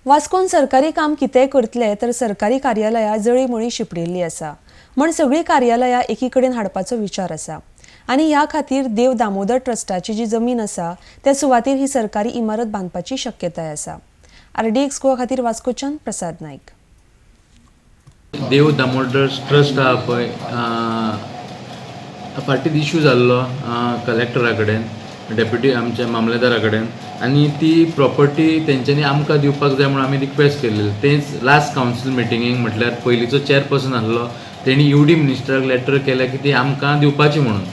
वास्कोन सरकारी काम कितेंय करतले तर सरकारी कार्यालयां जळीमळी शिपडिल्लीं आसा म्हण सगळीं कार्यालयां एकी कडेन हाडपाचो विचार आसा आनी ह्या खातीर देव दामोदर ट्रस्टाची जी जमीन आसा त्या सुवातेर ही सरकारी इमारत बांदपाची शक्यताय आसा। RDXGOA खातीर वास्कोच्यान प्रसाद नाईक। देव दामोदर ट्रस्ट आहा पळय फाटीं इश्यू जाल्लो कलेक्टरा कडेन डेप्युटी आमच्या मामलेदारा कडेन आनी ती प्रॉपर्टी तेंच्यांनी आमकां दिवपाक जाय म्हणून आमी रिक्वेस्ट केल्ली। तेच लास्ट कावन्सिल मिटिंगेक म्हटल्यार पयलींचो चेअरपर्सन आसलो तेणी UD मिनिस्टराक लेटर केल्या की ती आमकां दिवपाची म्हणून।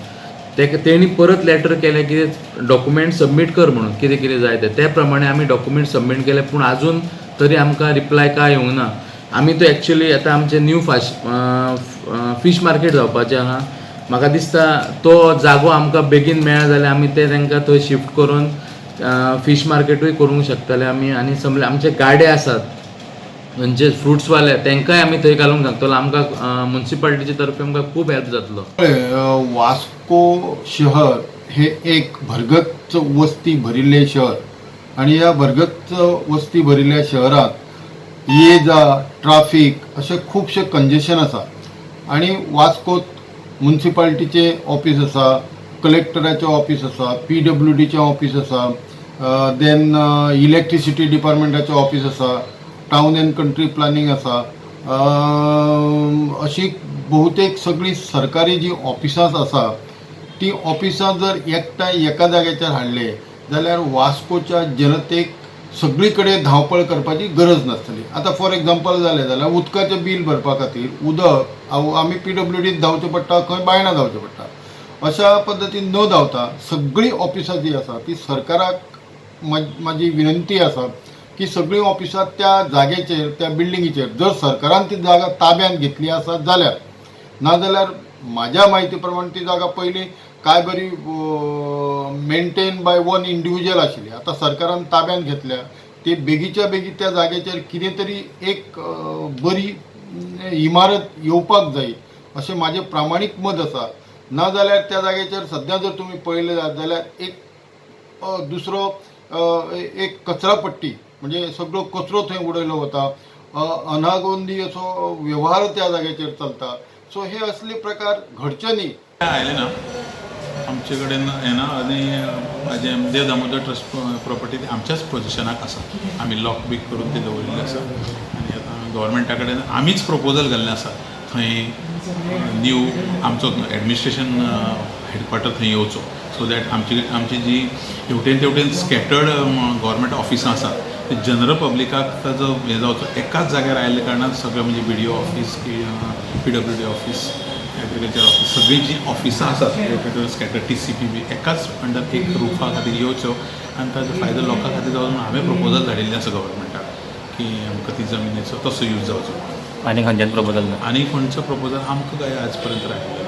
तेणी परत लेटर केलें की डॉक्युमेंट सबमीट कर म्हणून कितें कितें जाय ते प्रमाणे आमी डॉक्युमेंट सबमीट केले पूण आजून तरी आमकां रिप्लाय कांय येवंक ना। आमी तो एक्चुअली आतां आमचें न्यू फीश मार्केट जावपाचें आहा। म्हाका दिसता तो जागो आमकां बेगीन मेळ्ळा जाल्यार आमी ते तांकां थंय शिफ्ट करून फीश मार्केटूय करूंक शकतले आमी आनी समले आमचे गाडे आसात म्हणजे फ्रुट्सवाले तांकांय आमी थंय घालूंक शकतलो। आमकां म्युनिसिपालिटीचे तर्फे आमकां खूब हेल्प जातलो। वास्को शहर हे एक भरगच्च वस्ती भरिल्लें शहर आनी ह्या भरगच्च वस्ती भरिल्ल्या शहरात ये जा ट्राफिक अशें खुबशे कंजेशन आसा आनी वास्कोत म्युनिसिपालिटीचे ऑफिस आसा, कलेक्टराचें ऑफिस आसा, PWDचें ऑफिस आसा, देन इलेक्ट्रिसिटी डिपार्टमेंटाचें ऑफिस आसा, टाउन एंड कंट्री प्लॅनिंग आसा, अशी बहुतेक सगळी सरकारी जी ऑफिसां आसा ती ऑफिसां जर एकठांय एका जाग्याचेर हाडले जाल्यार वास्कोच्या जनतेक सगळी कडेन धांवपळ करपाची गरज नासतली। आतां फॉर एग्जांपल जालें जाल्यार उदकाचें बील भरपा खातीर उदक आमी PWDत धांवचें पडटा, खंय बायणां धांवचें पडटा। अशा पद्दतीन न धांवता सगळीं ऑफिसां जी आसा ती सरकाराक म्हाजी विनंती आसा की सगळीं ऑफिसां त्या जाग्याचेर त्या बिल्डिंगेचेर जर सरकारान ती जागा ताब्यात घेतली आसा जाल्यार नाजाल्यार म्हाज्या म्हायती प्रमाण ती जागा पयलीं काय बरी मेंटेन बाय वन इंडिविज्युअल आशिल्ली। आतां सरकारान ताब्यात घेतल्या ती बेगीच्या बेगी त्या जाग्याचेर कितें तरी एक बरी इमारत येवपाक जाय अशें म्हाजें प्रामाणीक मत आसा। नाजाल्यार त्या जाग्याचेर सद्या जर तुमी पळयलें जाल्यार एक दुसरो एक कचरा पट्टी म्हणजे सगळो कचरो थंय उडयलो वता, अनागोंदी असो व्यवहार त्या जाग्याचेर चलता। सो हे असले प्रकार घडचे न्ही। आयले ना आमचे कडेन येना आनी हाजें देव दामोदर ट्रस्ट प्रॉपर्टी आमच्याच पोजिशनाक आसा। आमी लॉक बीक करून ती दवरिल्ली आसा आनी आतां गव्हर्मेंटा कडेन आमीच प्रपोजल घाल्लें आसा थंय न्यू आमचो एडमिनिस्ट्रेशन हेडक्वॉर्टर थंय येवचो सो दॅट आमची जी हेवटेन तेवटेन स्कॅटर्ड गव्हर्मेंट ऑफिसां आसात ते जनरल पब्लिकाक ताजो हें जावचो एकाच जाग्यार आयिल्ले कारणान सगळें म्हणजे BDO office PWD office agriculture office सगळीं जी ऑफिसां आसात स्कॅटर TCP बी एकाच अंडर एक रुफा खातीर येवच्यो आनी ताजो फायदो लोकां खातीर जावचो म्हणून हांवें प्रपोजल धाडिल्लें आसा गव्हर्मेंटाक की आमकां ती जमिनीचो तसो यूज जावचो। आनी खंयच्यान प्रपोजल आनी खंयचो प्रपोजल आमकां काय आज पर्यंत राहिल्लो